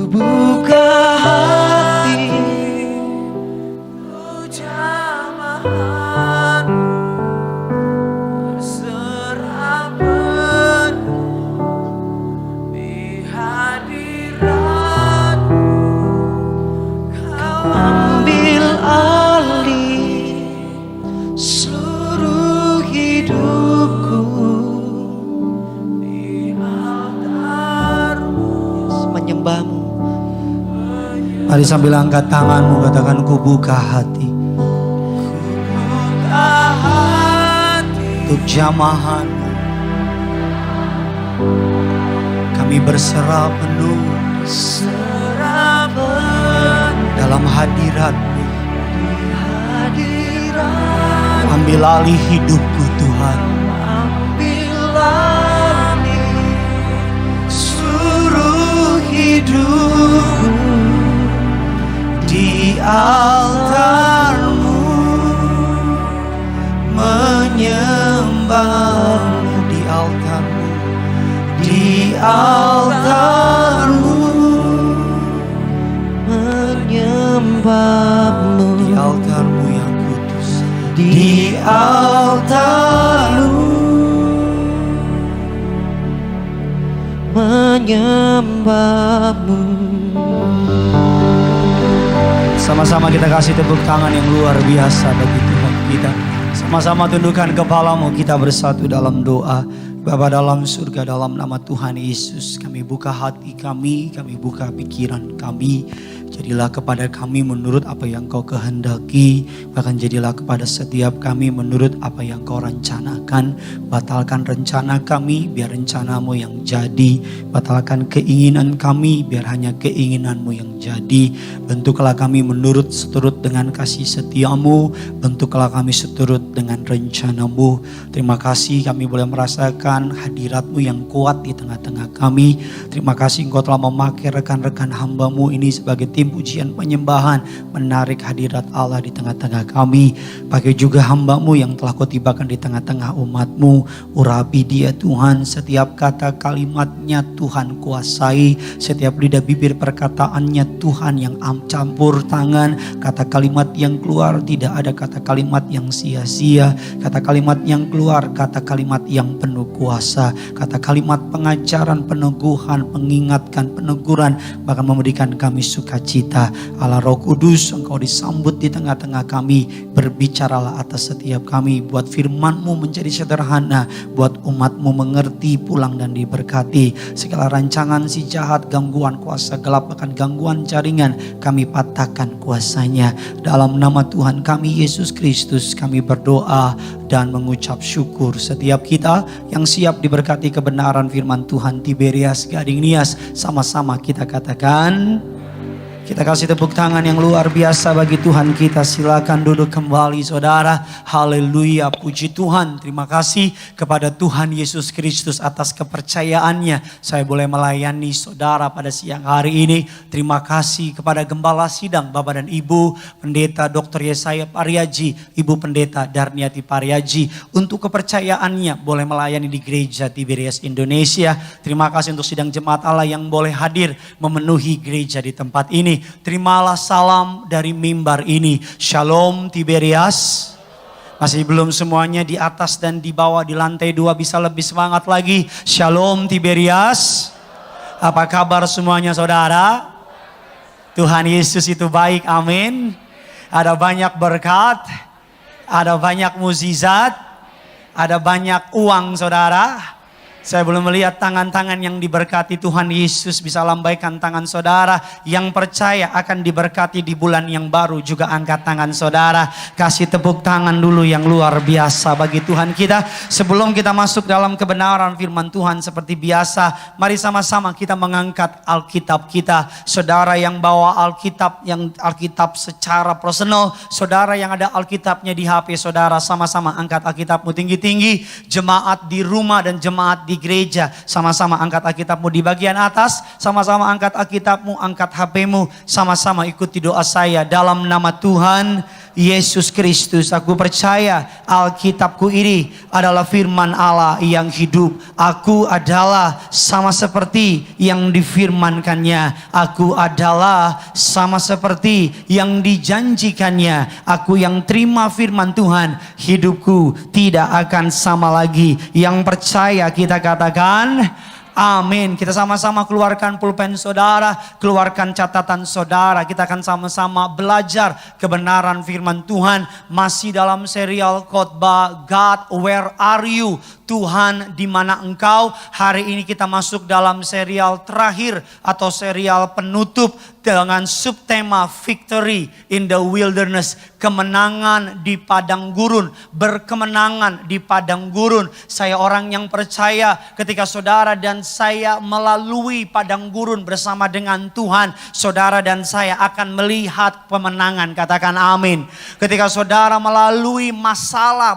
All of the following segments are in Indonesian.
buka hati, ku jamahan, berserah penuh di hadirat-Mu. Kau ambil alih seluruh hidupku di altar-Mu. Menyembah-Mu. Mari sambil angkat tanganmu katakan, ku buka hati. Ku buka hati untuk jamahan. Kami berserah penuh dalam hadirat-Mu. Ambil alih hidupku Tuhan. Ambil alih seluruh hidupku di altar-Mu, menyembah-Mu di altar-Mu, di altar-Mu, menyembah-Mu di altar-Mu yang kudus, di altar-Mu, menyembah-Mu. Sama-sama kita kasih tepuk tangan yang luar biasa bagi Tuhan kita. Sama-sama tundukkan kepalamu, kita bersatu dalam doa. Bapa dalam surga, dalam nama Tuhan Yesus, kami buka hati kami buka pikiran kami. Jadilah kepada kami menurut apa yang Kau kehendaki. Bahkan jadilah kepada setiap kami menurut apa yang Kau rencanakan. Batalkan rencana kami, biar rencana-Mu yang jadi. Batalkan keinginan kami, biar hanya keinginan-Mu yang jadi. Bentuklah kami menurut seturut dengan kasih setia-Mu. Bentuklah kami seturut dengan rencana-Mu. Terima kasih kami boleh merasakan hadirat-Mu yang kuat di tengah-tengah kami. Terima kasih Engkau telah memakai rekan-rekan hamba-Mu ini sebagai tim pujian penyembahan, menarik hadirat Allah di tengah-tengah kami. Pakai juga hamba-Mu yang telah Kau tibakan di tengah-tengah umat-Mu. Urapi dia Tuhan, setiap kata kalimatnya Tuhan kuasai. Setiap lidah bibir perkataannya Tuhan yang campur tangan. Kata kalimat yang keluar tidak ada kata kalimat yang sia-sia. Kata kalimat yang keluar kata kalimat yang penuh kuasa. Kata kalimat pengajaran, peneguhan, mengingatkan, peneguran, bahkan memberikan kami sukacita. Allah Roh Kudus, Engkau disambut di tengah-tengah kami. Berbicaralah atas setiap kami. Buat firman-Mu menjadi sederhana. Buat umat-Mu mengerti, pulang dan diberkati. Segala rancangan si jahat, gangguan kuasa gelap, bahkan gangguan jaringan, kami patahkan kuasanya. Dalam nama Tuhan kami Yesus Kristus kami berdoa dan mengucap syukur. Setiap kita yang siap diberkati kebenaran firman Tuhan, Tiberias Gading Nias, sama-sama kita katakan. Kita kasih tepuk tangan yang luar biasa bagi Tuhan kita. Silakan duduk kembali saudara. Haleluya, puji Tuhan. Terima kasih kepada Tuhan Yesus Kristus atas kepercayaannya. Saya boleh melayani saudara pada siang hari ini. Terima kasih kepada Gembala Sidang, Bapak dan Ibu, Pendeta Dr. Yesaya Pariaji, Ibu Pendeta Darniati Pariaji, untuk kepercayaannya boleh melayani di Gereja Tiberias Indonesia. Terima kasih untuk sidang jemaat Allah yang boleh hadir memenuhi gereja di tempat ini. Terimalah salam dari mimbar ini. Shalom Tiberias. Masih belum semuanya di atas dan di bawah, di lantai 2 bisa lebih semangat lagi. Shalom Tiberias. Apa kabar semuanya saudara? Tuhan Yesus itu baik, amin. Ada banyak berkat, ada banyak mukjizat, ada banyak uang saudara. Saya belum melihat tangan-tangan yang diberkati Tuhan Yesus. Bisa lambaikan tangan saudara yang percaya akan diberkati di bulan yang baru. Juga angkat tangan saudara. Kasih tepuk tangan dulu yang luar biasa bagi Tuhan kita. Sebelum kita masuk dalam kebenaran firman Tuhan seperti biasa, mari sama-sama kita mengangkat Alkitab kita. Saudara yang bawa Alkitab, yang Alkitab secara personal, saudara yang ada Alkitabnya di HP saudara, sama-sama angkat Alkitabmu tinggi-tinggi. Jemaat di rumah dan jemaat di gereja, sama-sama angkat Alkitabmu di bagian atas, sama-sama angkat Alkitabmu, angkat HP-mu, sama-sama ikuti doa saya. Dalam nama Tuhan Yesus Kristus. Aku percaya Alkitabku ini adalah firman Allah yang hidup. Aku adalah sama seperti yang difirmankannya. Aku adalah sama seperti yang dijanjikannya. Aku yang terima firman Tuhan, hidupku tidak akan sama lagi. Yang percaya kita katakan amin. Kita sama-sama keluarkan pulpen saudara, keluarkan catatan saudara. Kita akan sama-sama belajar kebenaran firman Tuhan. Masih dalam serial khotbah God Where Are You? Tuhan di mana engkau? Hari ini kita masuk dalam serial terakhir atau serial penutup dengan subtema Victory in the Wilderness. Kemenangan di padang gurun, berkemenangan di padang gurun. Saya orang yang percaya ketika saudara dan saya melalui padang gurun bersama dengan Tuhan, saudara dan saya akan melihat kemenangan. Katakan amin. Ketika saudara melalui masalah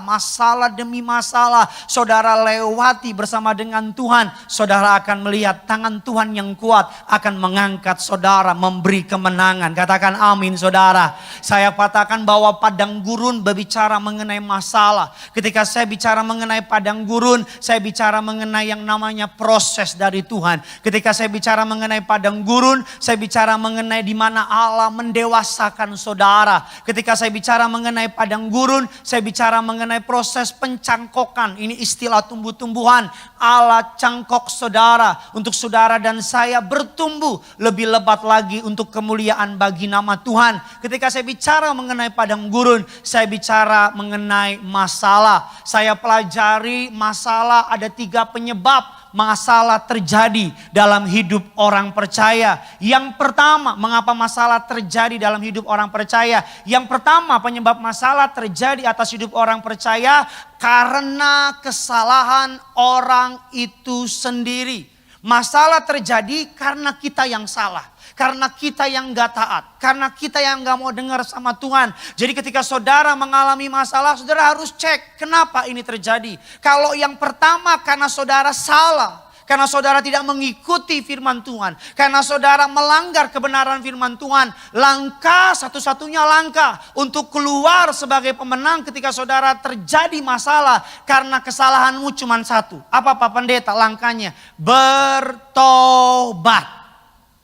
demi masalah, saudara lewati bersama dengan Tuhan, saudara akan melihat tangan Tuhan yang kuat akan mengangkat saudara, memberi kemenangan. Katakan amin saudara. Saya katakan bahwa padang gurun berbicara mengenai masalah. Ketika saya bicara mengenai padang gurun, saya bicara mengenai yang namanya proses dari Tuhan. Ketika saya bicara mengenai padang gurun, saya bicara mengenai di mana Allah mendewasakan saudara. Ketika saya bicara mengenai padang gurun, saya bicara mengenai proses pencangkokan. Ini istilah tumbuh-tumbuhan. Allah cangkok saudara untuk saudara dan saya bertumbuh lebih lebat lagi untuk kemuliaan bagi nama Tuhan. Ketika saya bicara mengenai padang gurun, saya bicara mengenai masalah. Saya pelajari masalah ada 3 penyebab masalah terjadi dalam hidup orang percaya. Yang pertama, mengapa masalah terjadi dalam hidup orang percaya? Yang pertama, penyebab masalah terjadi atas hidup orang percaya karena kesalahan orang itu sendiri. Masalah terjadi karena kita yang salah. Karena kita yang gak taat. Karena kita yang gak mau dengar sama Tuhan. Jadi ketika saudara mengalami masalah, saudara harus cek kenapa ini terjadi. Kalau yang pertama karena saudara salah. Karena saudara tidak mengikuti firman Tuhan. Karena saudara melanggar kebenaran firman Tuhan. Langkah satu-satunya langkah untuk keluar sebagai pemenang ketika saudara terjadi masalah. Karena kesalahanmu cuma satu. Apa Pak Pendeta langkahnya? Bertobat.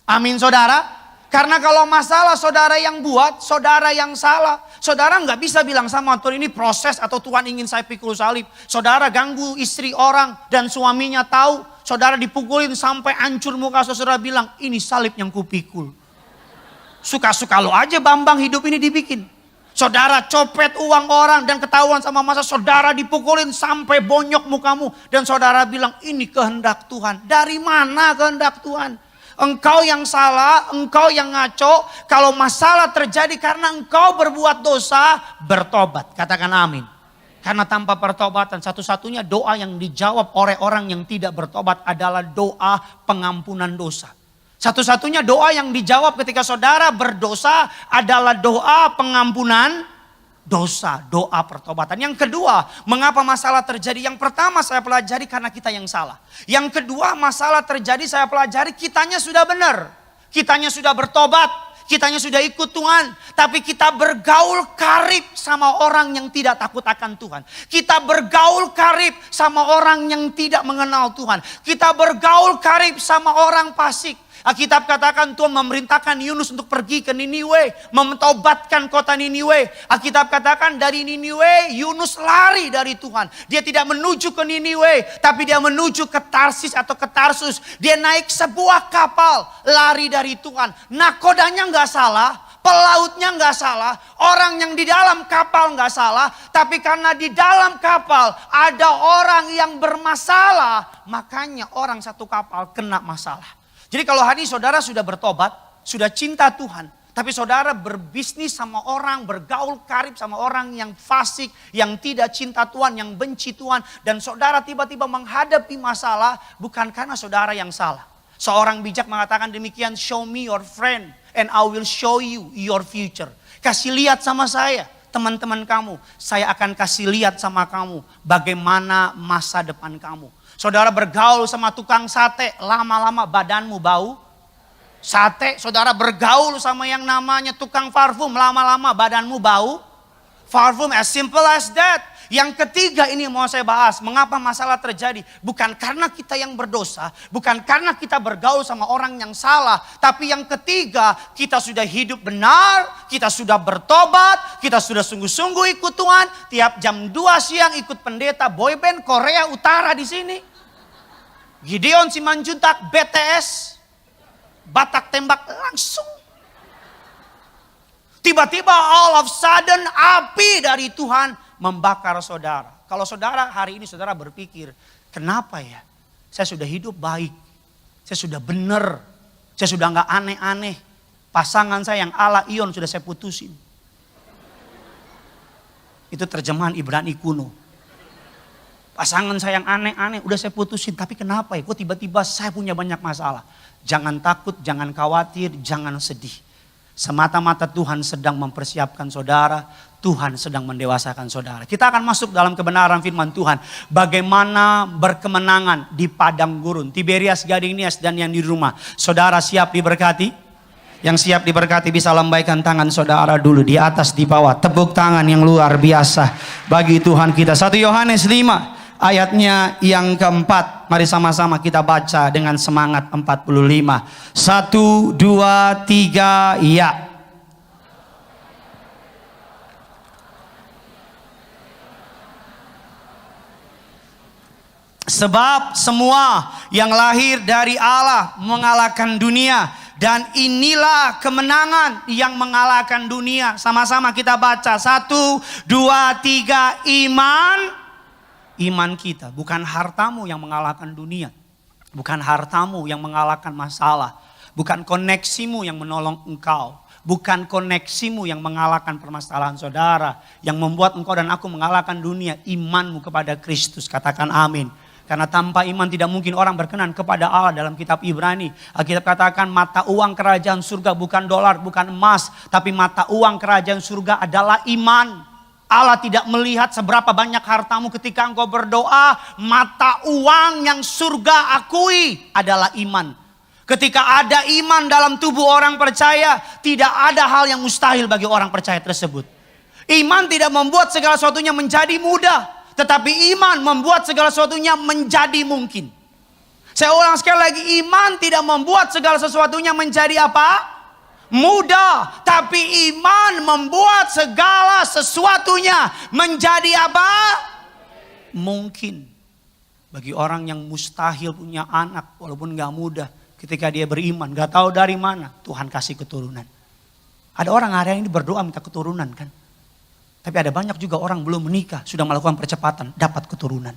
Amin saudara. Karena kalau masalah saudara yang buat, saudara yang salah. Saudara nggak bisa bilang sama Tuhan ini proses atau Tuhan ingin saya pikul salib. Saudara ganggu istri orang dan suaminya tahu. Saudara dipukulin sampai hancur muka, saudara bilang ini salib yang kupikul. Suka-suka lo aja Bambang hidup ini dibikin. Saudara copet uang orang dan ketahuan sama masa, saudara dipukulin sampai bonyok mukamu. Dan saudara bilang ini kehendak Tuhan. Dari mana kehendak Tuhan? Engkau yang salah, engkau yang ngaco. Kalau masalah terjadi karena engkau berbuat dosa, bertobat. Katakan amin. Karena tanpa pertobatan, satu-satunya doa yang dijawab oleh orang yang tidak bertobat adalah doa pengampunan dosa. Satu-satunya doa yang dijawab ketika saudara berdosa adalah doa pengampunan dosa, doa pertobatan. Yang kedua, mengapa masalah terjadi? Yang pertama saya pelajari karena kita yang salah. Yang kedua, masalah terjadi saya pelajari kitanya sudah benar. Kitanya sudah bertobat, kitanya sudah ikut Tuhan. Tapi kita bergaul karib sama orang yang tidak takut akan Tuhan. Kita bergaul karib sama orang yang tidak mengenal Tuhan. Kita bergaul karib sama orang fasik. Alkitab katakan Tuhan memerintahkan Yunus untuk pergi ke Niniwe, mentobatkan kota Niniwe. Alkitab katakan dari Niniwe Yunus lari dari Tuhan. Dia tidak menuju ke Niniwe, tapi dia menuju ke Tarsis atau ke Tarsus. Dia naik sebuah kapal, lari dari Tuhan. Nakodanya nggak salah, pelautnya nggak salah, orang yang di dalam kapal nggak salah. Tapi karena di dalam kapal ada orang yang bermasalah, makanya orang satu kapal kena masalah. Jadi kalau hari ini saudara sudah bertobat, sudah cinta Tuhan. Tapi saudara berbisnis sama orang, bergaul karib sama orang yang fasik, yang tidak cinta Tuhan, yang benci Tuhan. Dan saudara tiba-tiba menghadapi masalah bukan karena saudara yang salah. Seorang bijak mengatakan demikian, show me your friend and I will show you your future. Kasih lihat sama saya, teman-teman kamu. Saya akan kasih lihat sama kamu bagaimana masa depan kamu. Saudara bergaul sama tukang sate, lama-lama badanmu bau sate. Saudara bergaul sama yang namanya tukang parfum, lama-lama badanmu bau Far from as simple as that. Yang ketiga ini mau saya bahas. Mengapa masalah terjadi? Bukan karena kita yang berdosa. Bukan karena kita bergaul sama orang yang salah. Tapi yang ketiga, kita sudah hidup benar. Kita sudah bertobat. Kita sudah sungguh-sungguh ikut Tuhan. Tiap jam 2 siang ikut pendeta boyband Korea Utara di sini. Gideon Simanjuntak BTS. Batak tembak langsung. Tiba-tiba all of sudden api dari Tuhan membakar saudara. Kalau saudara hari ini saudara berpikir, kenapa ya? Saya sudah hidup baik. Saya sudah benar. Saya sudah nggak aneh-aneh. Pasangan saya yang ala Ion sudah saya putusin. Itu terjemahan Ibrani kuno. Pasangan saya yang aneh-aneh udah saya putusin. Tapi kenapa ya? Kok tiba-tiba saya punya banyak masalah? Jangan takut, jangan khawatir, jangan sedih. Semata-mata Tuhan sedang mempersiapkan saudara. Tuhan sedang mendewasakan saudara. Kita akan masuk dalam kebenaran firman Tuhan. Bagaimana berkemenangan di padang gurun. Tiberias, Gading Nias, dan yang di rumah. Saudara siap diberkati? Yang siap diberkati bisa lambaikan tangan saudara dulu. Di atas, di bawah. Tepuk tangan yang luar biasa bagi Tuhan kita. 1 Yohanes 5 ayatnya yang keempat. Mari sama-sama kita baca dengan semangat 45. 1, 2, 3, ya. Sebab semua yang lahir dari Allah mengalahkan dunia. Dan inilah kemenangan yang mengalahkan dunia. Sama-sama kita baca. 1, 2, 3. Iman kita. Bukan hartamu yang mengalahkan dunia. Bukan hartamu yang mengalahkan masalah. Bukan koneksimu yang menolong engkau. Bukan koneksimu yang mengalahkan permasalahan saudara. Yang membuat engkau dan aku mengalahkan dunia. Imanmu kepada Kristus. Katakan amin. Karena tanpa iman tidak mungkin orang berkenan kepada Allah. Dalam kitab Ibrani, Alkitab katakan mata uang kerajaan surga bukan dolar, bukan emas. Tapi mata uang kerajaan surga adalah iman. Allah tidak melihat seberapa banyak hartamu ketika engkau berdoa. Mata uang yang surga akui adalah iman. Ketika ada iman dalam tubuh orang percaya, tidak ada hal yang mustahil bagi orang percaya tersebut. Iman tidak membuat segala sesuatunya menjadi mudah. Tetapi iman membuat segala sesuatunya menjadi mungkin. Saya ulang sekali lagi, iman tidak membuat segala sesuatunya menjadi apa? Mudah. Tapi iman membuat segala sesuatunya menjadi apa? Mungkin. Bagi orang yang mustahil punya anak walaupun gak mudah. Ketika dia beriman, gak tahu dari mana Tuhan kasih keturunan. Ada orang hari ini berdoa minta keturunan kan? Tapi ada banyak juga orang belum menikah, sudah melakukan percepatan, dapat keturunan.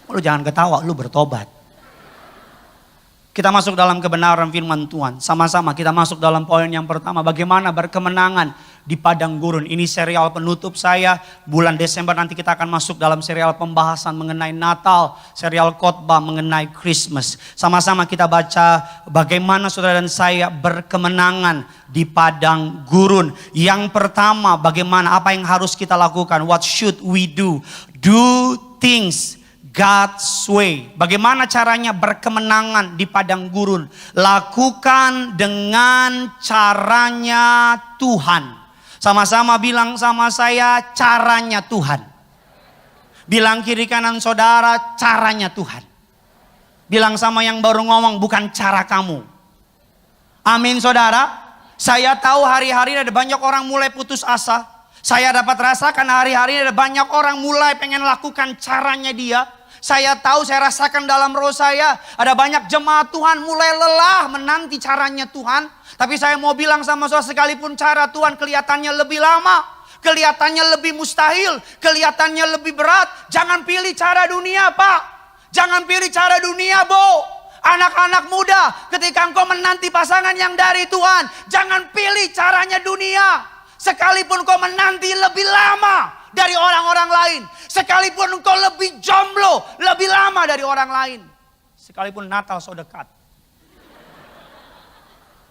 Lu jangan ketawa, lu bertobat. Kita masuk dalam kebenaran firman Tuhan. Sama-sama kita masuk dalam poin yang pertama. Bagaimana berkemenangan di padang gurun. Ini serial penutup saya. Bulan Desember nanti kita akan masuk dalam serial pembahasan mengenai Natal. Serial khotbah mengenai Christmas. Sama-sama kita baca bagaimana saudara dan saya berkemenangan di padang gurun. Yang pertama, bagaimana, apa yang harus kita lakukan? What should we do? Do things God's way. Bagaimana caranya berkemenangan di padang gurun? Lakukan dengan caranya Tuhan. Sama-sama bilang sama saya, caranya Tuhan. Bilang kiri kanan saudara, caranya Tuhan. Bilang sama yang baru ngomong, bukan cara kamu. Amin saudara. Saya tahu hari-hari ada banyak orang mulai putus asa. Saya dapat rasakan hari-hari ada banyak orang mulai pengen lakukan caranya dia. Saya tahu, saya rasakan dalam roh saya. Ada banyak jemaat Tuhan mulai lelah menanti caranya Tuhan. Tapi saya mau bilang sama saudara, sekalipun cara Tuhan kelihatannya lebih lama, kelihatannya lebih mustahil, kelihatannya lebih berat, jangan pilih cara dunia Pak. Jangan pilih cara dunia Bu. Anak-anak muda, ketika engkau menanti pasangan yang dari Tuhan, jangan pilih caranya dunia. Sekalipun engkau menanti lebih lama dari orang-orang lain. Sekalipun engkau lebih jomblo, lebih lama dari orang lain. Sekalipun Natal so dekat.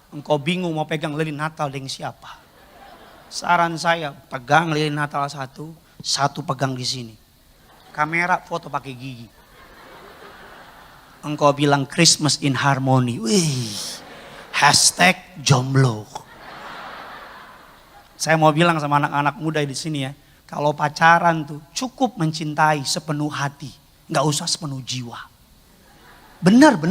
Engkau bingung mau pegang lilin Natal dengan siapa. Saran saya, pegang lilin Natal satu pegang di sini. Kamera foto pakai gigi. Engkau bilang Christmas in harmony. Wih, hashtag jomblo. Saya mau bilang sama anak-anak muda di sini ya. Kalau pacaran tuh cukup mencintai sepenuh hati. Nggak usah sepenuh jiwa. Benar.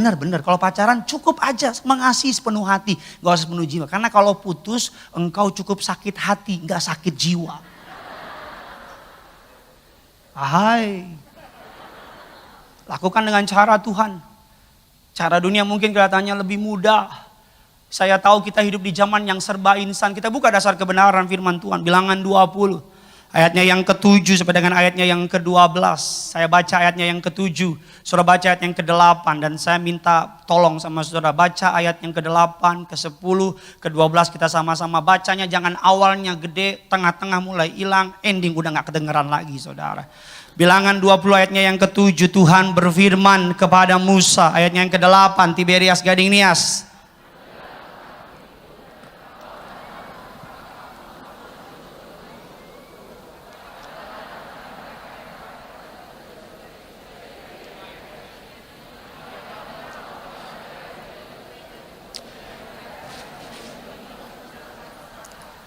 Kalau pacaran cukup aja mengasihi sepenuh hati. Nggak usah sepenuh jiwa. Karena kalau putus engkau cukup sakit hati. Nggak sakit jiwa. Hai. Lakukan dengan cara Tuhan. Cara dunia mungkin kelihatannya lebih mudah. Saya tahu kita hidup di zaman yang serba instan. Kita buka dasar kebenaran firman Tuhan. Bilangan 20. Ayatnya yang ke-7 sampai dengan ayatnya yang ke-12. Saya baca ayatnya yang ke-7. Saudara baca ayat yang ke-8. Dan saya minta tolong sama saudara baca ayat yang ke-8, ke-10, ke-12. Kita sama-sama bacanya. Jangan awalnya gede, tengah-tengah mulai hilang, ending udah gak kedengeran lagi saudara. Bilangan 20 ayatnya yang ke-7. Tuhan berfirman kepada Musa. Ayatnya yang ke-8. Tiberias Gading Nias.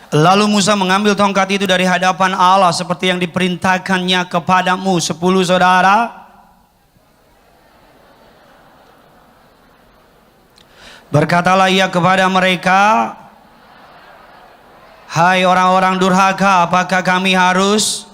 Lalu Musa mengambil tongkat itu dari hadapan Allah seperti yang diperintahkannya kepadamu. 10 saudara. Berkatalah ia kepada mereka, hai orang-orang durhaka, apakah kami harus?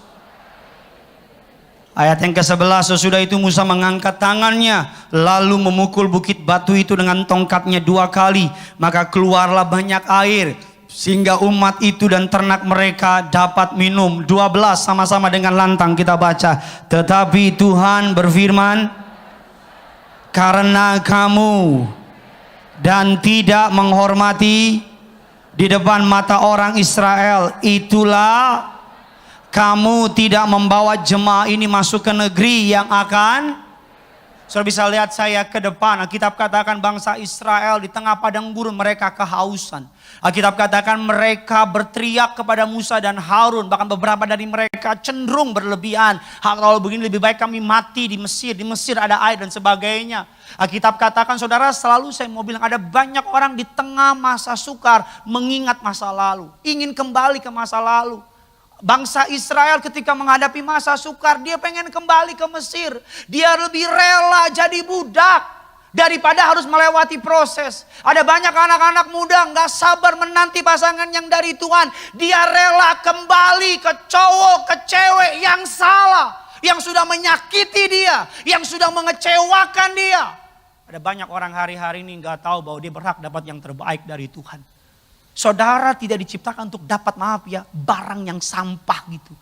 Ayat yang ke-11, sesudah itu Musa mengangkat tangannya lalu memukul bukit batu itu dengan tongkatnya 2 kali. Maka keluarlah banyak air sehingga umat itu dan ternak mereka dapat minum. 12 sama-sama dengan lantang kita baca. Tetapi Tuhan berfirman, karena kamu dan tidak menghormati di depan mata orang Israel, itulah kamu tidak membawa jemaah ini masuk ke negeri yang akan. Saudara bisa lihat saya ke depan. Alkitab katakan bangsa Israel di tengah padang gurun mereka kehausan. Alkitab katakan mereka berteriak kepada Musa dan Harun. Bahkan beberapa dari mereka cenderung berlebihan. Kalau begini lebih baik kami mati di Mesir. Di Mesir ada air dan sebagainya. Alkitab katakan saudara, selalu saya mau bilang ada banyak orang di tengah masa sukar mengingat masa lalu. Ingin kembali ke masa lalu. Bangsa Israel ketika menghadapi masa sukar, dia pengen kembali ke Mesir. Dia lebih rela jadi budak daripada harus melewati proses. Ada banyak anak-anak muda gak sabar menanti pasangan yang dari Tuhan. Dia rela kembali ke cowok, ke cewek yang salah, yang sudah menyakiti dia, yang sudah mengecewakan dia. Ada banyak orang hari-hari ini gak tahu bahwa dia berhak dapat yang terbaik dari Tuhan. Saudara tidak diciptakan untuk dapat, maaf ya, barang yang sampah gitu.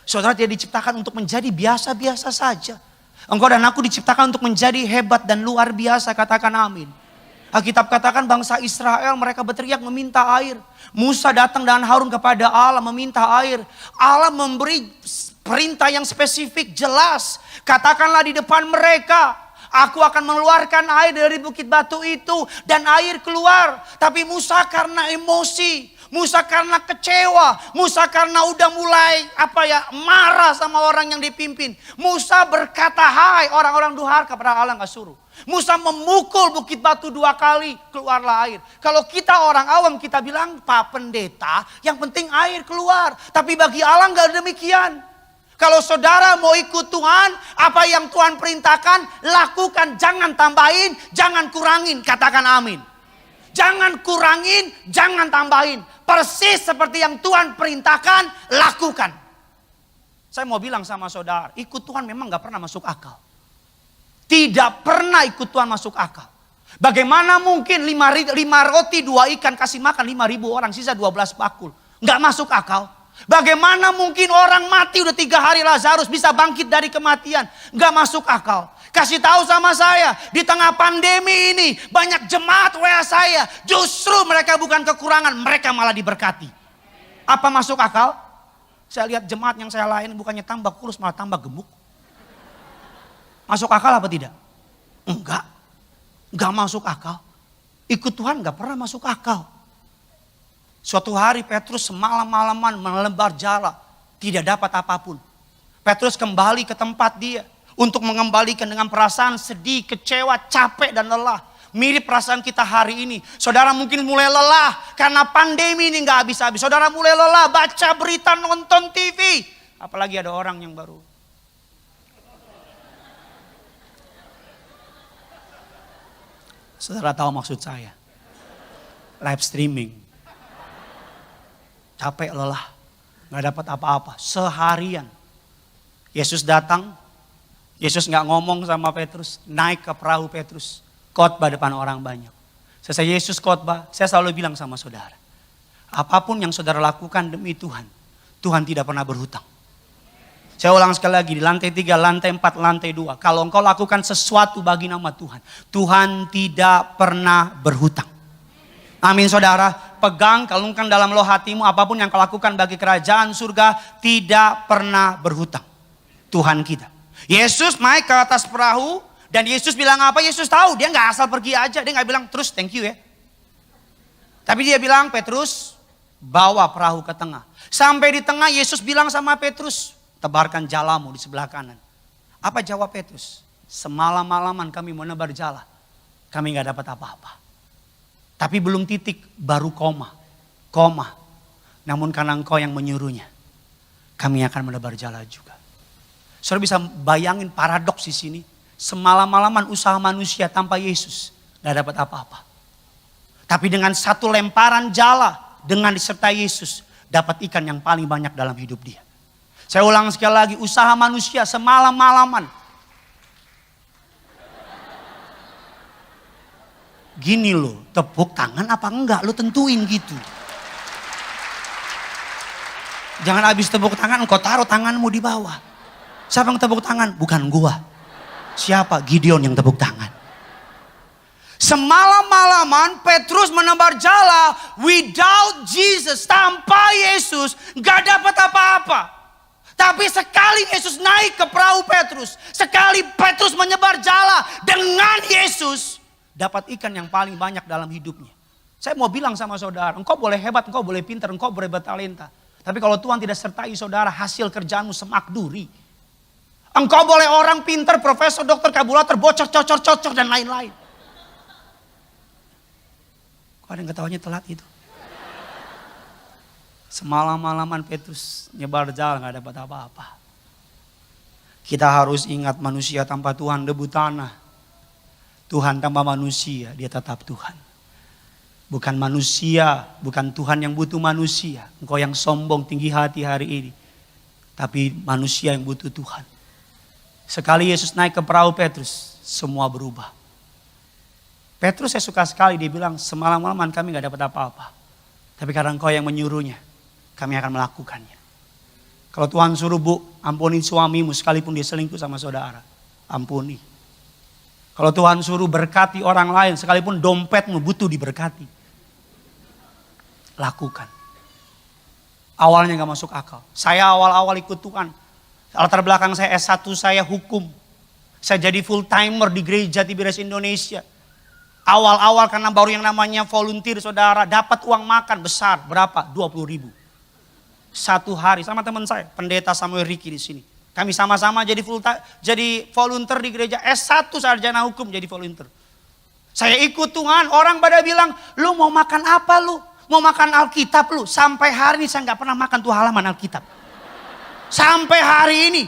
Saudara tidak diciptakan untuk menjadi biasa-biasa saja. Engkau dan aku diciptakan untuk menjadi hebat dan luar biasa, katakan amin. Alkitab katakan bangsa Israel mereka berteriak meminta air. Musa datang dan Harun kepada Allah meminta air. Allah memberi perintah yang spesifik, jelas. Katakanlah di depan mereka, aku akan mengeluarkan air dari bukit batu itu dan air keluar. Tapi Musa karena emosi, Musa karena kecewa, Musa karena udah mulai marah sama orang yang dipimpin. Musa berkata, hai orang-orang durhaka, kepada Allah gak suruh. Musa memukul bukit batu 2 kali, keluarlah air. Kalau kita orang awam kita bilang, Pak Pendeta, yang penting air keluar. Tapi bagi Allah gak demikian. Kalau saudara mau ikut Tuhan, apa yang Tuhan perintahkan, lakukan. Jangan tambahin, jangan kurangin. Katakan amin. Jangan kurangin, jangan tambahin. Persis seperti yang Tuhan perintahkan, lakukan. Saya mau bilang sama saudara, ikut Tuhan memang gak pernah masuk akal. Tidak pernah ikut Tuhan masuk akal. Bagaimana mungkin 5 roti 2 ikan kasih makan 5.000 orang, sisa 12 bakul. Gak masuk akal. Bagaimana mungkin orang mati udah 3 hari Lazarus bisa bangkit dari kematian? Gak masuk akal. Kasih tahu sama saya, di tengah pandemi ini banyak jemaat WA saya, justru mereka bukan kekurangan, mereka malah diberkati. Apa masuk akal? Saya lihat jemaat yang saya layani bukannya tambah kurus malah tambah gemuk. Masuk akal apa tidak? Enggak. Enggak masuk akal. Ikut Tuhan gak pernah masuk akal. Suatu hari Petrus semalam-malaman melebar jala, tidak dapat apapun. Petrus kembali ke tempat dia untuk mengembalikan dengan perasaan sedih, kecewa, capek dan lelah. Mirip perasaan kita hari ini. Saudara mungkin mulai lelah karena pandemi ini gak habis-habis. Saudara mulai lelah baca berita, nonton TV. Apalagi ada orang yang baru. Saudara tahu maksud saya. Live streaming. Capek, lelah. Gak dapat apa-apa. Seharian. Yesus datang. Yesus gak ngomong sama Petrus. Naik ke perahu Petrus. Khotbah depan orang banyak. Selesai Yesus khotbah, saya selalu bilang sama saudara. Apapun yang saudara lakukan demi Tuhan. Tuhan tidak pernah berhutang. Saya ulang sekali lagi, di lantai 3, lantai 4, lantai 2. Kalau engkau lakukan sesuatu bagi nama Tuhan. Tuhan tidak pernah berhutang. Amin saudara. Pegang, kalungkan dalam loh hatimu. Apapun yang kau lakukan bagi kerajaan surga. Tidak pernah berhutang. Tuhan kita. Yesus naik ke atas perahu. Dan Yesus bilang apa? Yesus tahu, dia gak asal pergi aja. Dia gak bilang, terus thank you ya. Tapi dia bilang, Petrus bawa perahu ke tengah. Sampai di tengah Yesus bilang sama Petrus, tebarkan jalamu di sebelah kanan. Apa jawab Petrus? Semalam-malaman kami menebar jala. Kami gak dapat apa-apa. Tapi belum titik, baru koma. Koma. Namun karena engkau yang menyuruhnya, kami akan menebar jala juga. Saudara bisa bayangin paradoks di sini. Semalam-malaman usaha manusia tanpa Yesus gak dapat apa-apa. Tapi dengan satu lemparan jala dengan disertai Yesus dapat ikan yang paling banyak dalam hidup dia. Saya ulang sekali lagi, usaha manusia semalam-malaman. Gini loh, tepuk tangan apa enggak? Lo tentuin gitu. Jangan habis tepuk tangan engkau taruh tanganmu di bawah. Siapa yang tepuk tangan? Bukan gua. Siapa? Gideon yang tepuk tangan. Semalam-malaman Petrus menebar jala without Jesus. Tanpa Yesus gak dapat apa-apa. Tapi sekali Yesus naik ke perahu Petrus. Sekali Petrus menyebar jala dengan Yesus. Dapat ikan yang paling banyak dalam hidupnya. Saya mau bilang sama saudara. Engkau boleh hebat, engkau boleh pintar, engkau boleh bertalenta. Tapi kalau Tuhan tidak sertai saudara, hasil kerjaanmu semak duri. Engkau boleh orang pintar, profesor, dokter, kabulator, bocor, cocor, dan lain-lain. Kok ada yang ketawanya telat itu? Semalam-malaman Petrus nyebar jala gak dapat apa-apa. Kita harus ingat manusia tanpa Tuhan debu tanah. Tuhan tanpa manusia dia tetap Tuhan. Bukan manusia, bukan Tuhan yang butuh manusia. Engkau yang sombong tinggi hati hari ini. Tapi manusia yang butuh Tuhan. Sekali Yesus naik ke perahu Petrus, semua berubah. Petrus saya suka sekali, dia bilang semalam-malaman kami gak dapat apa-apa. Tapi karena engkau yang menyuruhnya, kami akan melakukannya. Kalau Tuhan suruh bu, ampuni suamimu sekalipun dia selingkuh sama saudara. Ampuni. Kalau Tuhan suruh berkati orang lain, sekalipun dompetmu butuh diberkati. Lakukan. Awalnya gak masuk akal. Saya awal-awal ikut Tuhan. Latar belakang saya S1 saya hukum. Saya jadi full timer di gereja Tiberias Indonesia. Awal-awal karena baru yang namanya volunteer saudara. Dapat uang makan besar. Berapa? 20.000. Satu hari sama teman saya. Pendeta Samuel Ricky di sini. Kami sama-sama jadi volunteer di gereja. S1 sarjana hukum jadi volunteer. Saya ikut Tuhan. Orang pada bilang, lu mau makan apa lu? Mau makan Alkitab lu? Sampai hari ini saya gak pernah makan tuh halaman Alkitab. Sampai hari ini.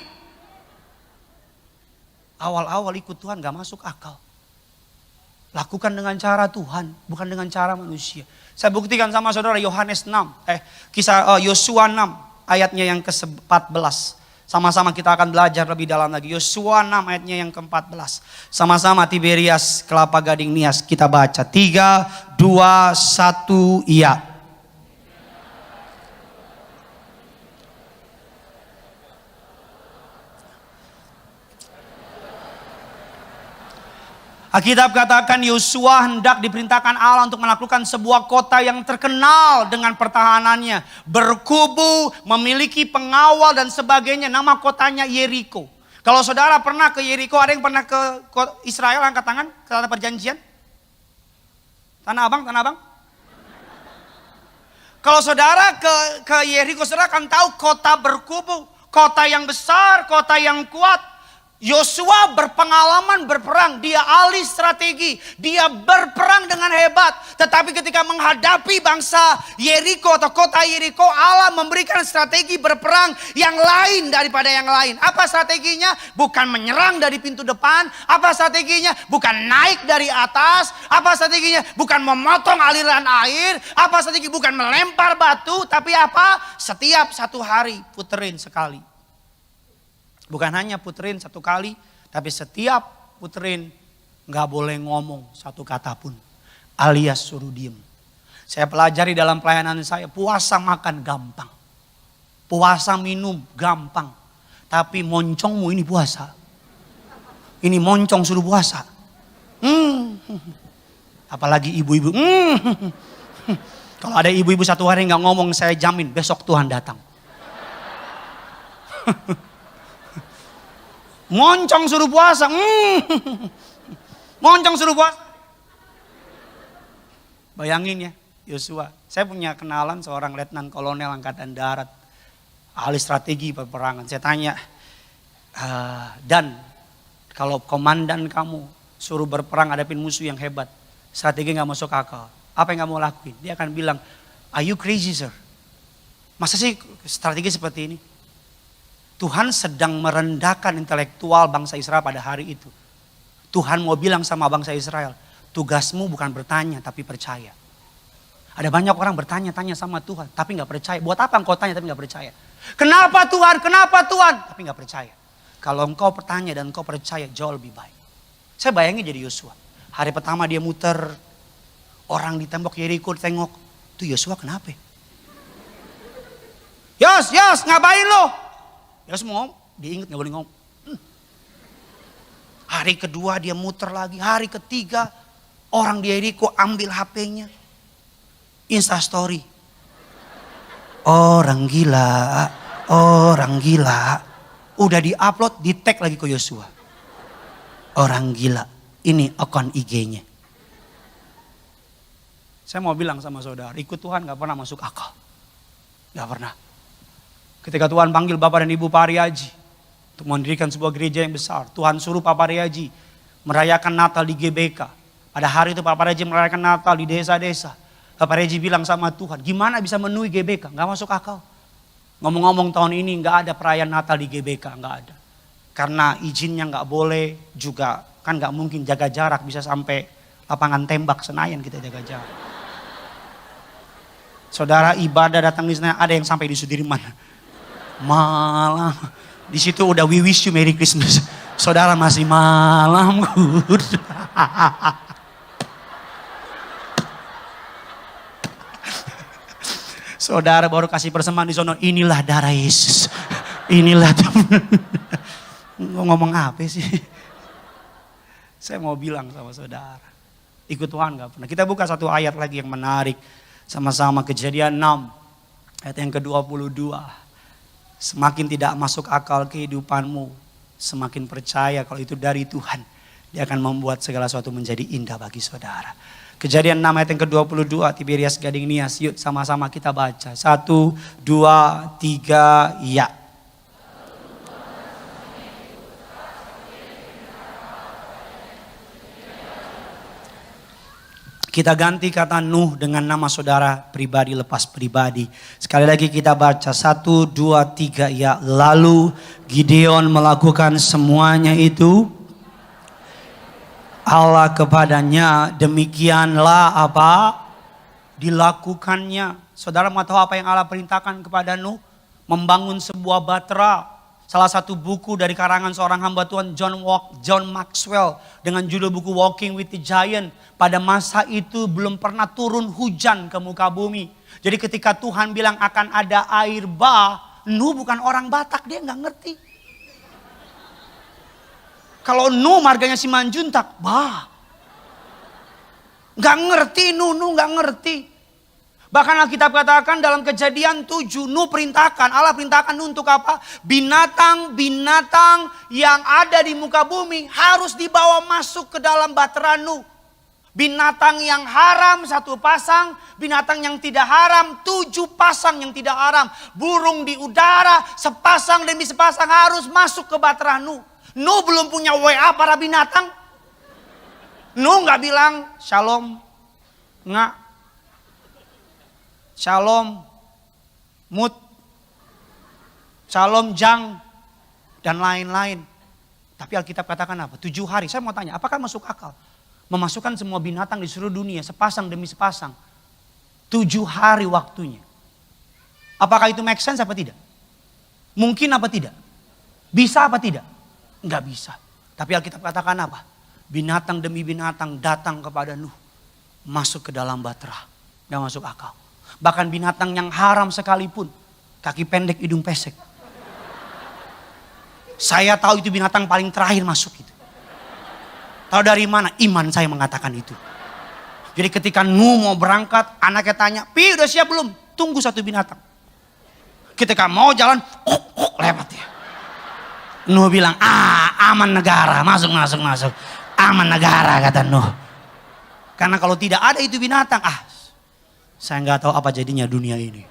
Awal-awal ikut Tuhan gak masuk akal. Lakukan dengan cara Tuhan, bukan dengan cara manusia. Saya buktikan sama saudara Yohanes 6. Kisah Yosua 6 ayatnya yang ke-14. Sama-sama kita akan belajar lebih dalam lagi. Yosua 6 ayatnya yang ke-14. Sama-sama Tiberias Kelapa Gading Nias kita baca. 3, 2, 1, iya. Alkitab katakan Yosua hendak diperintahkan Allah untuk menaklukkan sebuah kota yang terkenal dengan pertahanannya. Berkubu, memiliki pengawal dan sebagainya. Nama kotanya Yeriko. Kalau saudara pernah ke Yeriko, ada yang pernah ke Israel angkat tangan? Ke tanah perjanjian? Tanah Abang? Kalau saudara ke Yeriko, saudara akan tahu kota berkubu. Kota yang besar, kota yang kuat. Yosua berpengalaman berperang, dia ahli strategi, dia berperang dengan hebat. Tetapi ketika menghadapi bangsa Yeriko atau kota Yeriko, Allah memberikan strategi berperang yang lain daripada yang lain. Apa strateginya? Bukan menyerang dari pintu depan. Apa strateginya? Bukan naik dari atas. Apa strateginya? Bukan memotong aliran air. Apa strategi? Bukan melempar batu. Tapi apa? Setiap 1 hari puterin sekali. Bukan hanya puterin 1 kali, tapi setiap puterin gak boleh ngomong 1 kata pun. Alias suruh diem. Saya pelajari dalam pelayanan saya, puasa makan gampang. Puasa minum gampang. Tapi moncongmu ini puasa. Ini moncong suruh puasa. Apalagi ibu-ibu. Kalau ada ibu-ibu 1 hari gak ngomong, saya jamin besok Tuhan datang. Moncong suruh puasa. Moncong suruh puasa. Bayangin ya, Yosua. Saya punya kenalan seorang letnan kolonel angkatan darat. Ahli strategi peperangan. Saya tanya, Dan kalau komandan kamu suruh berperang hadapin musuh yang hebat, strategi gak masuk akal, apa yang kamu lakuin? Dia akan bilang, are you crazy sir? Masa sih strategi seperti ini? Tuhan sedang merendahkan intelektual bangsa Israel pada hari itu. Tuhan mau bilang sama bangsa Israel, tugasmu bukan bertanya tapi percaya. Ada banyak orang bertanya-tanya sama Tuhan tapi gak percaya. Buat apa engkau tanya tapi gak percaya? Kenapa Tuhan? Kenapa Tuhan? Tapi gak percaya. Kalau engkau bertanya dan engkau percaya jauh lebih baik. Saya bayangin jadi Yosua. Hari pertama dia muter. Orang di tembok Yeriko tengok. Tuh Yosua kenapa? Yos ngapain lo? Yos mau ngomong. Dia ingat gak boleh ngomong. Hari kedua dia muter lagi. Hari ketiga orang di Yeriko ambil HP-nya. Instastory. Orang gila. Udah di-upload, di-tag lagi ke Yosua. Orang gila. Ini akun IG-nya. Saya mau bilang sama saudara, ikut Tuhan gak pernah masuk akal. Gak pernah. Ketika Tuhan panggil Bapak dan Ibu Pariaji untuk mendirikan sebuah gereja yang besar, Tuhan suruh Pak Pariaji merayakan Natal di GBK. Pada hari itu Pak Pariaji merayakan Natal di desa-desa. Pak Pariaji bilang sama Tuhan, gimana bisa memenuhi GBK? Gak masuk akal. Ngomong-ngomong tahun ini gak ada perayaan Natal di GBK, gak ada. Karena izinnya gak boleh juga, kan gak mungkin jaga jarak, bisa sampai lapangan tembak Senayan kita jaga jarak. Saudara ibadah datang di Senayan, ada yang sampai di Sudirman. Malam, di situ udah we wish you Merry Christmas. Saudara masih malam. Saudara baru kasih persembahan di sono, inilah darah Yesus. Inilah ngomong apa sih? Saya mau bilang sama saudara, ikut Tuhan gak pernah. Kita buka satu ayat lagi yang menarik. Sama-sama Kejadian 6 ayat yang ke-22. Semakin tidak masuk akal kehidupanmu, semakin percaya kalau itu dari Tuhan. Dia akan membuat segala sesuatu menjadi indah bagi saudara. Kejadian 6 ayat yang ke-22, Tiberias Gading Nias. Yuk sama-sama kita baca. 1, 2, 3, ya. Kita ganti kata Nuh dengan nama saudara pribadi lepas pribadi. Sekali lagi kita baca 1, 2, 3 ya. Lalu Gideon melakukan semuanya itu. Allah kepadanya demikianlah apa dilakukannya. Saudara mau tahu apa yang Allah perintahkan kepada Nuh? Membangun sebuah batra. Salah satu buku dari karangan seorang hamba Tuhan John Maxwell dengan judul buku Walking with the Giant. Pada masa itu belum pernah turun hujan ke muka bumi. Jadi ketika Tuhan bilang akan ada air bah, Nuh bukan orang Batak, dia nggak ngerti. Kalau Nuh marganya Simanjuntak, bah. Nggak ngerti Nuh nggak ngerti. Bahkan Alkitab katakan dalam Kejadian 7, Nuh perintahkan, Allah perintahkan Nuh untuk apa? Binatang-binatang yang ada di muka bumi harus dibawa masuk ke dalam bahtera Nuh. Binatang yang haram 1 pasang, binatang yang tidak haram 7 pasang yang tidak haram. Burung di udara sepasang demi sepasang harus masuk ke bahtera Nuh. Nuh belum punya WA para binatang. Nuh nggak bilang shalom, nggak, shalom, mut, shalom jang, dan lain-lain. Tapi Alkitab katakan apa? 7 hari. Saya mau tanya, apakah masuk akal? Memasukkan semua binatang di seluruh dunia, sepasang demi sepasang. 7 hari waktunya. Apakah itu make sense apa tidak? Mungkin apa tidak? Bisa apa tidak? Enggak bisa. Tapi Alkitab katakan apa? Binatang demi binatang datang kepada Nuh. Masuk ke dalam bahtera. Enggak masuk akal. Bahkan binatang yang haram sekalipun. Kaki pendek, hidung pesek. Saya tahu itu binatang paling terakhir masuk itu. Tahu dari mana? Iman saya mengatakan itu. Jadi ketika Nuh mau berangkat, anaknya tanya, Pi udah siap belum? Tunggu satu binatang. Ketika mau jalan, lewat ya. Nuh bilang, aman negara, masuk. Aman negara, kata Nuh. Karena kalau tidak ada itu binatang, saya nggak tahu apa jadinya dunia ini.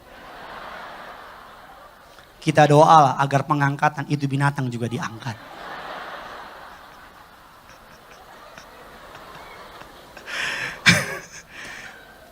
Kita doa agar pengangkatan itu binatang juga diangkat.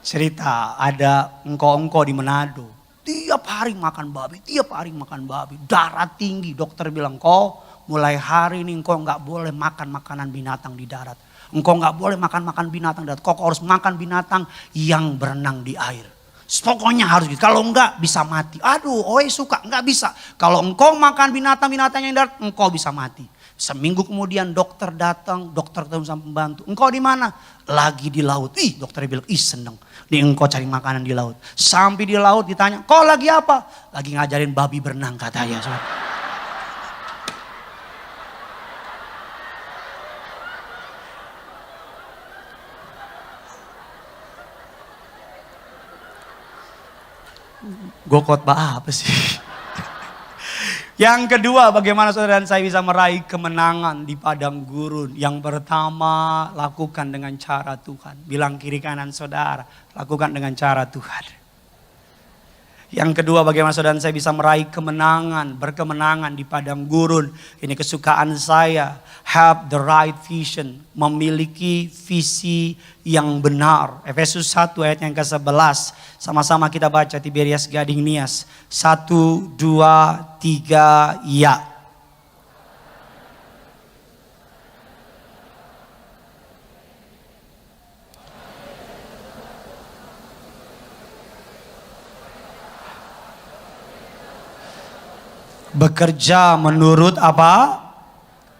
Cerita ada engkau di Manado. Tiap hari makan babi. Darah tinggi. Dokter bilang, kau mulai hari ini engkau nggak boleh makan makanan binatang di darat. Engkau nggak boleh makan binatang di darat. Kau harus makan binatang yang berenang di air. Pokoknya harus gitu. Kalau enggak bisa mati. Aduh, suka enggak bisa. Kalau engkau makan binatang-binatang yang darat, engkau bisa mati. Seminggu kemudian dokter datang, dokter ketemu sama pembantu. Engkau di mana? Lagi di laut. Dokter bilang, seneng. Nih engkau cari makanan di laut. Sampai di laut ditanya, kau lagi apa? Lagi ngajarin babi berenang katanya. Gue khotbah apa sih? Yang kedua, bagaimana saudara dan saya bisa meraih kemenangan di padang gurun. Yang pertama, lakukan dengan cara Tuhan. Bilang kiri kanan saudara, lakukan dengan cara Tuhan. Yang kedua, bagaimana saudara dan saya bisa meraih kemenangan, berkemenangan di padang gurun. Ini kesukaan saya. Have the right vision. Memiliki visi yang benar. Efesus 1 ayat yang ke-11. Sama-sama kita baca Tiberias Gading Nias. 1, 2, 3, ya. Bekerja menurut apa?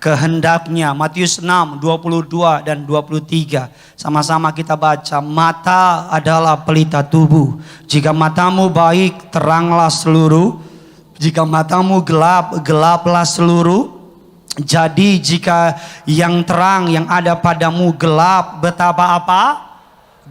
Kehendaknya. Matius 6, 22 dan 23. Sama-sama kita baca. Mata adalah pelita tubuh. Jika matamu baik, teranglah seluruh. Jika matamu gelap, gelaplah seluruh. Jadi jika yang terang yang ada padamu gelap, betapa apa?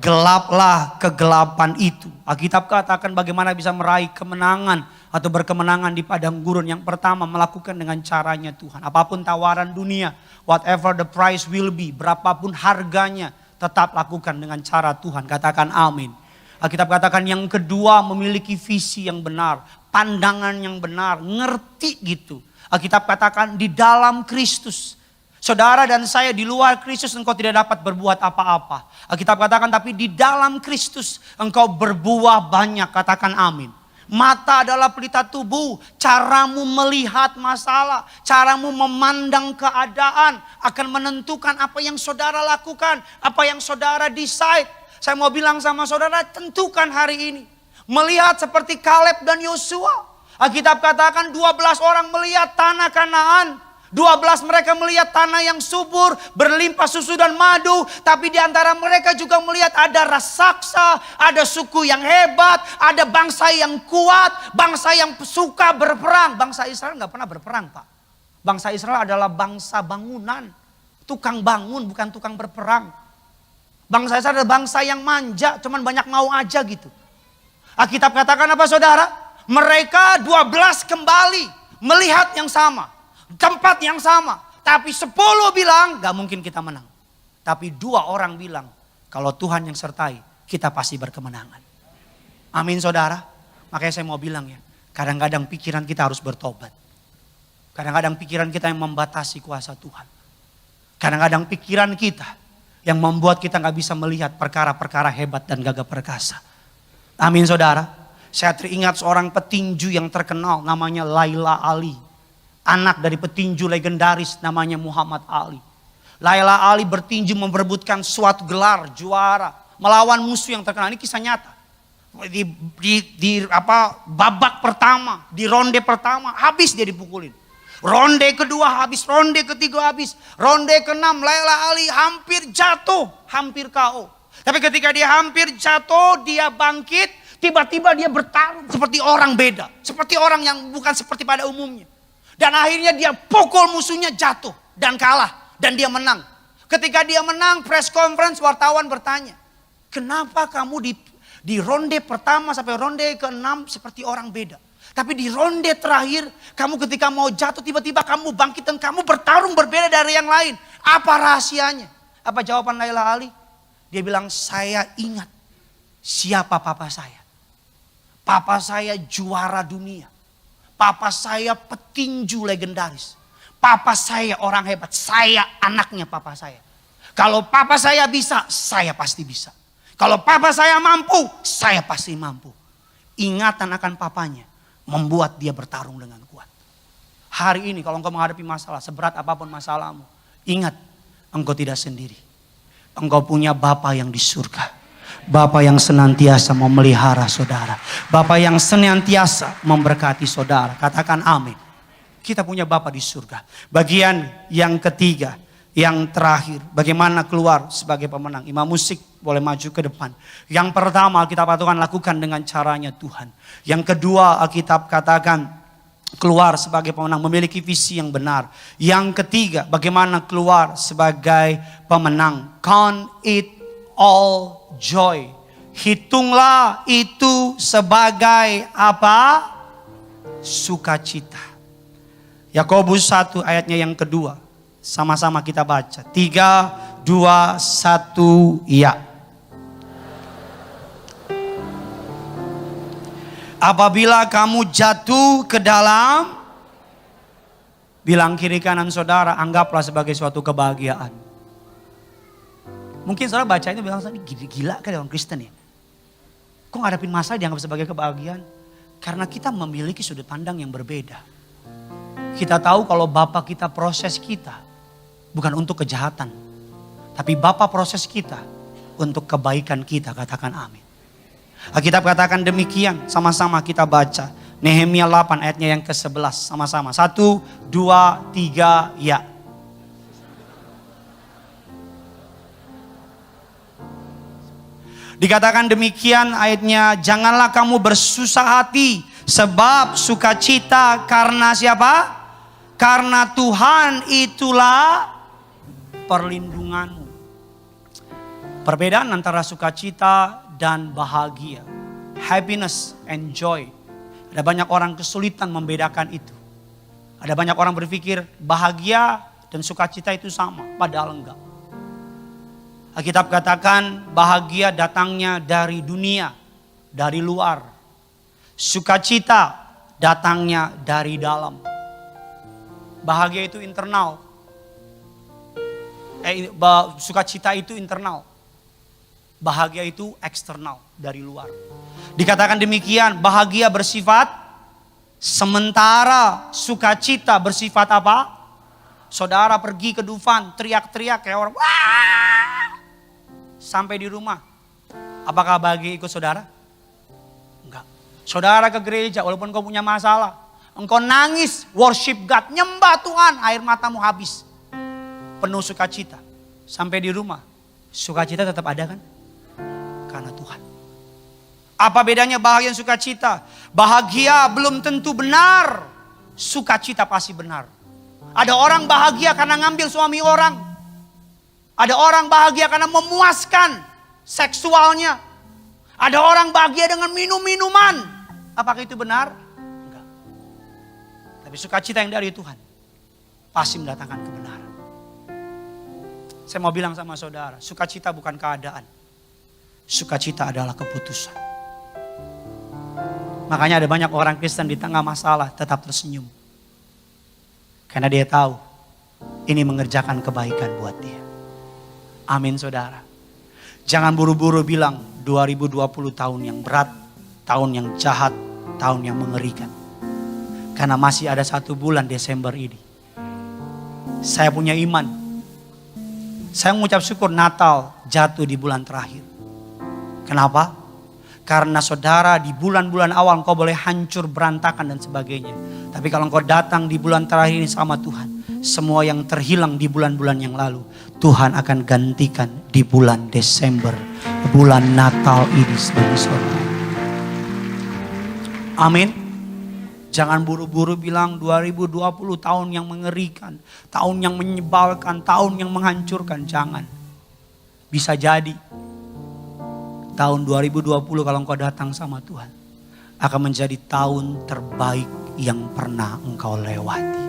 Gelaplah kegelapan itu. Alkitab katakan bagaimana bisa meraih kemenangan atau berkemenangan di padang gurun. Yang pertama, melakukan dengan caranya Tuhan. Apapun tawaran dunia, whatever the price will be, berapapun harganya, tetap lakukan dengan cara Tuhan. Katakan amin. Alkitab katakan yang kedua, memiliki visi yang benar, pandangan yang benar, ngerti gitu. Alkitab katakan di dalam Kristus. Saudara dan saya di luar Kristus engkau tidak dapat berbuat apa-apa. Alkitab katakan tapi di dalam Kristus engkau berbuah banyak. Katakan amin. Mata adalah pelita tubuh. Caramu melihat masalah, caramu memandang keadaan akan menentukan apa yang saudara lakukan, apa yang saudara decide. Saya mau bilang sama saudara, tentukan hari ini. Melihat seperti Kaleb dan Yosua. Alkitab katakan 12 orang melihat tanah Kanaan. 12 mereka melihat tanah yang subur, berlimpah susu dan madu. Tapi di antara mereka juga melihat ada raksasa, ada suku yang hebat, ada bangsa yang kuat, bangsa yang suka berperang. Bangsa Israel gak pernah berperang, Pak. Bangsa Israel adalah bangsa bangunan. Tukang bangun, bukan tukang berperang. Bangsa Israel adalah bangsa yang manja, cuman banyak mau aja gitu. Alkitab katakan apa saudara? Mereka 12 kembali melihat yang sama. Tempat yang sama. Tapi 10 bilang gak mungkin kita menang. Tapi 2 orang bilang kalau Tuhan yang sertai kita pasti berkemenangan. Amin saudara. Makanya saya mau bilang ya. Kadang-kadang pikiran kita harus bertobat. Kadang-kadang pikiran kita yang membatasi kuasa Tuhan. Kadang-kadang pikiran kita yang membuat kita gak bisa melihat perkara-perkara hebat dan gagah perkasa. Amin saudara. Saya teringat seorang petinju yang terkenal namanya Laila Ali. Anak dari petinju legendaris namanya Muhammad Ali. Laila Ali bertinju memperebutkan suatu gelar juara. Melawan musuh yang terkenal. Ini kisah nyata. Di babak pertama, di ronde pertama habis dia dipukulin. Ronde kedua habis, ronde ketiga habis, ronde keenam Laila Ali hampir jatuh, hampir KO. Tapi ketika dia hampir jatuh, dia bangkit, tiba-tiba dia bertarung seperti orang beda, seperti orang yang bukan seperti pada umumnya. Dan akhirnya dia pukul musuhnya jatuh dan kalah dan dia menang. Ketika dia menang, press conference wartawan bertanya, kenapa kamu di ronde pertama sampai ronde ke-6 seperti orang beda? Tapi di ronde terakhir, kamu ketika mau jatuh tiba-tiba kamu bangkit dan kamu bertarung berbeda dari yang lain. Apa rahasianya? Apa jawaban Laila Ali? Dia bilang, saya ingat siapa papa saya. Papa saya juara dunia. Papa saya petinju legendaris. Papa saya orang hebat. Saya anaknya papa saya. Kalau papa saya bisa, saya pasti bisa. Kalau papa saya mampu, saya pasti mampu. Ingatan akan papanya membuat dia bertarung dengan kuat. Hari ini kalau engkau menghadapi masalah, seberat apapun masalahmu, ingat engkau tidak sendiri. Engkau punya Bapa yang di surga. Bapa yang senantiasa memelihara saudara. Bapa yang senantiasa memberkati saudara. Katakan amin. Kita punya Bapa di surga. Bagian yang ketiga, yang terakhir, bagaimana keluar sebagai pemenang. Imam musik boleh maju ke depan. Yang pertama kita patutkan lakukan dengan caranya Tuhan. Yang kedua Alkitab katakan keluar sebagai pemenang, memiliki visi yang benar. Yang ketiga bagaimana keluar sebagai pemenang. Count it all joy. Hitunglah itu sebagai apa? Sukacita. Yakobus 1 ayatnya yang kedua. Sama-sama kita baca. 3, 2, 1, ya. Apabila kamu jatuh ke dalam, bilang kiri kanan saudara, anggaplah sebagai suatu kebahagiaan. Mungkin saudara baca itu bilang, gila kan orang Kristen ya. Kok ngadapin masalah dianggap sebagai kebahagiaan? Karena kita memiliki sudut pandang yang berbeda. Kita tahu kalau Bapa kita proses kita bukan untuk kejahatan. Tapi Bapa proses kita untuk kebaikan kita. Katakan amin. Alkitab katakan demikian. Sama-sama kita baca. Nehemia 8 ayatnya yang ke-11. Sama-sama. 1, 2, 3, ya. Dikatakan demikian ayatnya. Janganlah kamu bersusah hati. Sebab sukacita karena siapa? Karena Tuhan itulah perlindunganmu. Perbedaan antara sukacita dan bahagia. Happiness and joy. Ada banyak orang kesulitan membedakan itu. Ada banyak orang berpikir bahagia dan sukacita itu sama. Padahal enggak. Alkitab katakan bahagia datangnya dari dunia. Dari luar. Sukacita datangnya dari dalam. Bahagia itu internal. Sukacita itu internal. Bahagia itu eksternal, dari luar. Dikatakan demikian, bahagia bersifat sementara, sukacita bersifat apa? Saudara pergi ke Dufan, teriak-teriak kayak orang, wah! Sampai di rumah. Apakah bahagia ikut saudara? Enggak. Saudara ke gereja walaupun kau punya masalah, engkau nangis, worship God, nyembah Tuhan, air matamu habis. Penuh sukacita. Sampai di rumah, sukacita tetap ada kan? Karena Tuhan. Apa bedanya bahagia dan sukacita? Bahagia belum tentu benar. Sukacita pasti benar. Ada orang bahagia karena ngambil suami orang. Ada orang bahagia karena memuaskan seksualnya. Ada orang bahagia dengan minum-minuman. Apakah itu benar? Enggak. Tapi sukacita yang dari Tuhan pasti mendatangkan kebenaran. Saya mau bilang sama saudara, sukacita bukan keadaan. Sukacita adalah keputusan. Makanya ada banyak orang Kristen di tengah masalah tetap tersenyum. Karena dia tahu ini mengerjakan kebaikan buat dia. Amin saudara. Jangan buru-buru bilang 2020 tahun yang berat, tahun yang jahat, tahun yang mengerikan. Karena masih ada 1 bulan Desember ini. Saya punya iman. Saya mengucap syukur Natal jatuh di bulan terakhir. Kenapa? Karena saudara di bulan-bulan awal engkau boleh hancur, berantakan dan sebagainya. Tapi kalau engkau datang di bulan terakhir ini sama Tuhan, semua yang terhilang di bulan-bulan yang lalu, Tuhan akan gantikan di bulan Desember, bulan Natal ini sebagai saudara. Amin. Jangan buru-buru bilang 2020 tahun yang mengerikan, tahun yang menyebalkan, tahun yang menghancurkan. Jangan. Bisa jadi tahun 2020 kalau engkau datang sama Tuhan akan menjadi tahun terbaik yang pernah engkau lewati.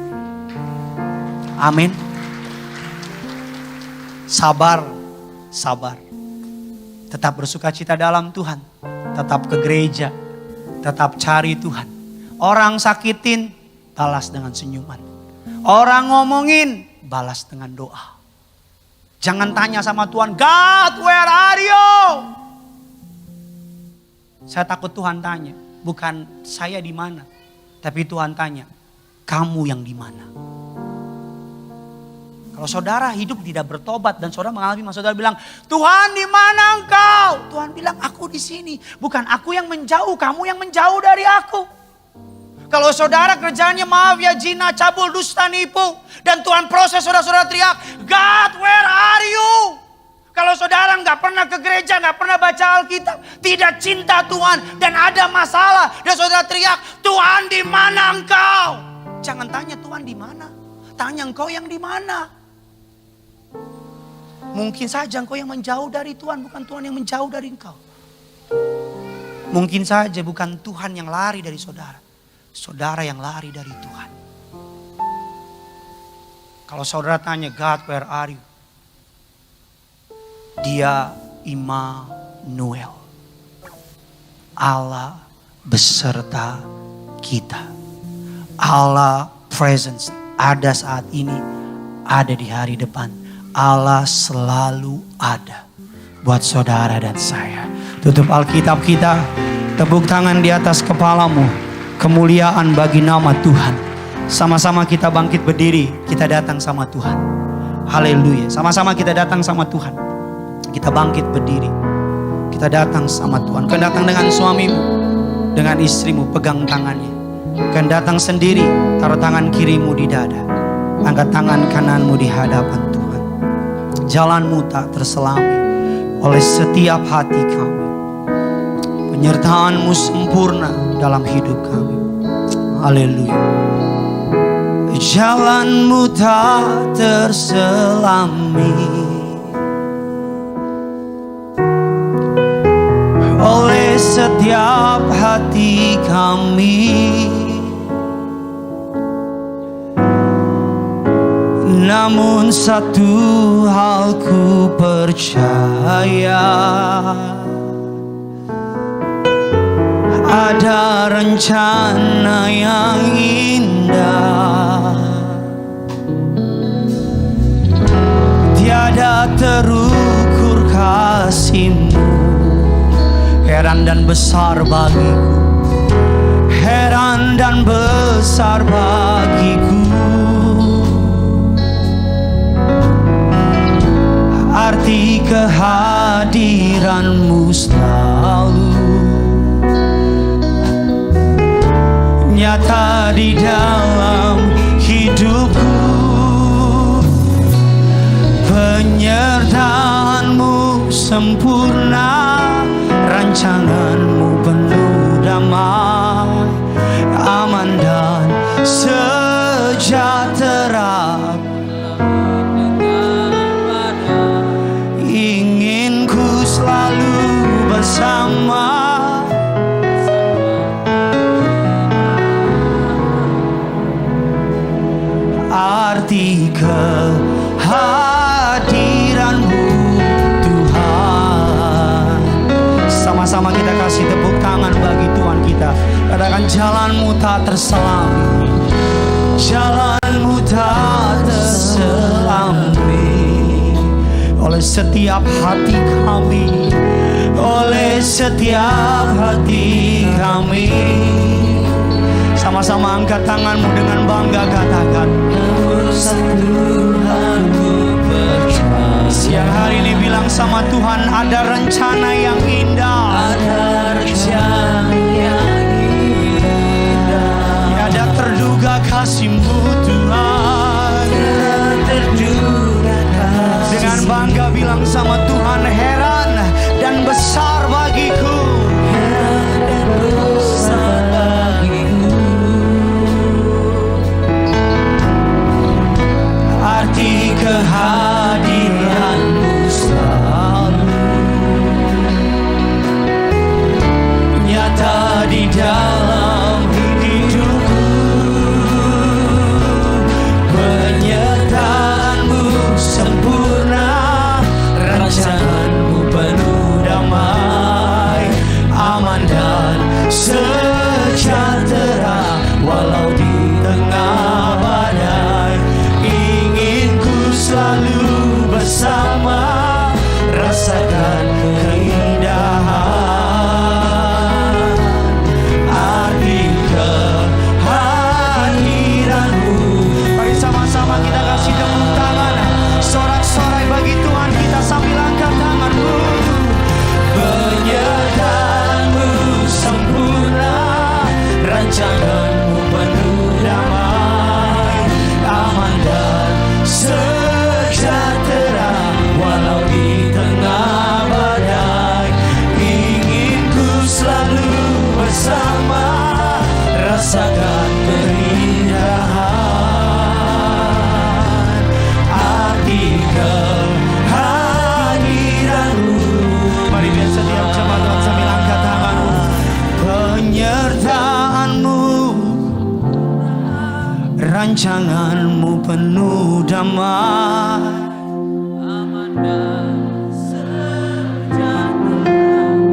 Amin. Sabar, sabar. Tetap bersukacita dalam Tuhan. Tetap ke gereja. Tetap cari Tuhan. Orang sakitin, balas dengan senyuman. Orang ngomongin, balas dengan doa. Jangan tanya sama Tuhan, God, where are you? Saya takut Tuhan tanya, bukan saya di mana, tapi Tuhan tanya, kamu yang di mana? Kalau saudara hidup tidak bertobat dan saudara mengalami masa saudara bilang, Tuhan di mana engkau? Tuhan bilang, aku di sini. Bukan aku yang menjauh, kamu yang menjauh dari aku. Kalau saudara kerjaannya maaf ya, zina, cabul, dusta, nipu, dan Tuhan proses saudara-saudara teriak, God, where are you? Kalau saudara nggak pernah ke gereja, nggak pernah baca Alkitab, tidak cinta Tuhan dan ada masalah, dan saudara teriak, Tuhan di mana engkau? Jangan tanya Tuhan di mana, tanya engkau yang di mana. Mungkin saja engkau yang menjauh dari Tuhan, bukan Tuhan yang menjauh dari engkau. Mungkin saja bukan Tuhan yang lari dari saudara, saudara yang lari dari Tuhan. Kalau saudara tanya, God, where are you? Dia Immanuel, Allah beserta kita. Allah presence ada saat ini, ada di hari depan. Allah selalu ada buat saudara dan saya. Tutup Alkitab kita, tepuk tangan di atas kepalamu. Kemuliaan bagi nama Tuhan. Sama-sama kita bangkit berdiri, kita datang sama Tuhan. Haleluya. Sama-sama kita datang sama Tuhan. Kita bangkit berdiri. Kita datang sama Tuhan. Kau datang dengan suamimu, dengan istrimu, pegang tangannya. Kau datang sendiri, taruh tangan kirimu di dada. Angkat tangan kananmu di hadapan Tuhan. Jalanmu tak terselami oleh setiap hati kami. Penyertaanmu sempurna dalam hidup kami. Haleluya. Jalanmu tak terselami oleh setiap hati kami. Namun satu hal ku percaya, ada rencana yang indah. Tiada terukur kasih-Mu, heran dan besar bagiku, heran dan besar bagiku. Arti kehadiran-Mu selalu nyata di dalam hidupku. Penyertaan-Mu sempurna, rancangan-Mu penuh damai, aman dan sejahtera. Ingin ku selalu bersama, arti kehadiran-Mu Tuhan. Sama-sama kita kasih tepuk tangan bagi Tuhan kita. Katakan, jalan-Mu tak terselami, jalan-Mu tak setiap hati kami, oleh setiap hati kami. Sama-sama angkat tanganmu dengan bangga, katakan siang hari ini bilang sama Tuhan, ada rencana yang indah, ada rencana yang indah, tiada terduga kasih-Mu Tuhan, terduga kasih. Dengan bangga bilang sama Tuhan, heran dan besar bagiku, heran dan besar bagiku, arti kehadiran-Mu selalu nyata di dalam hidupku. Penyertaan-Mu sempurna, rancangan-Mu penuh damai, aman dan sejahtera walau di tengah badai. Ingin ku selalu bersama, rasakan keindahan arti kehadiran-Mu. Mari sama-sama kita kasih tepuk tangan, sorak-sorai bagi Tuhan kita sambil angkat tanganmu. Penyertaan-Mu sempurna, rancangan-Mu penuh damai, aman dan sejahtera walau di tengah badai. Ingin ku selalu bersama, rasakan keindahan arti kehadiran-Mu. Mari biar setiap jemaat Tuhan sambil angkat tanganmu. Penyertaan-Mu, rancangan-Mu penuh damai, aman dan sejahtera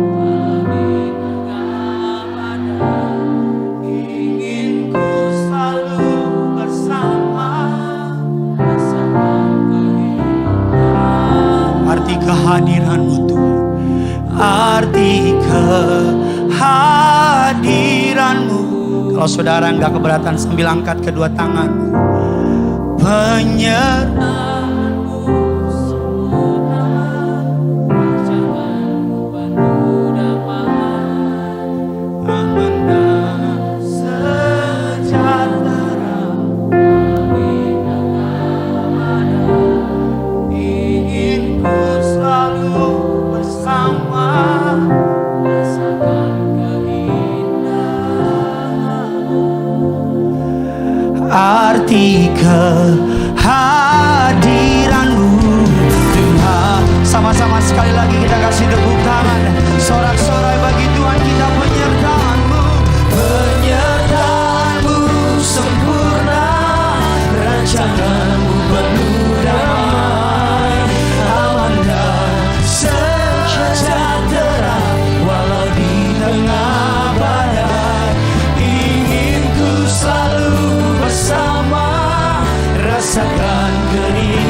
walau di tengah badai. Ingin ku selalu bersama, rasakan keindahan arti kehadiran-Mu Tuhan, arti kehadiran-Mu. Kalau saudara enggak keberatan sambil angkat kedua tanganmu. Penyertaan-Mu sempurna, rancangan-Mu penuh damai, aman dan sejahtera di tengah badai. Ingin ku selalu bersama, rasakan arti kehadiran-Mu Tuhan. Sama-sama sekali lagi kita kasih tepuk tangan, sorak-sorai bagi Tuhan kita. Penyertaan-Mu, penyertaan-Mu sempurna, rancangan-Mu penuh damai, aman dan sejahtera walau di tengah badai. Ingin ku selalu bersama, rasakan keindahan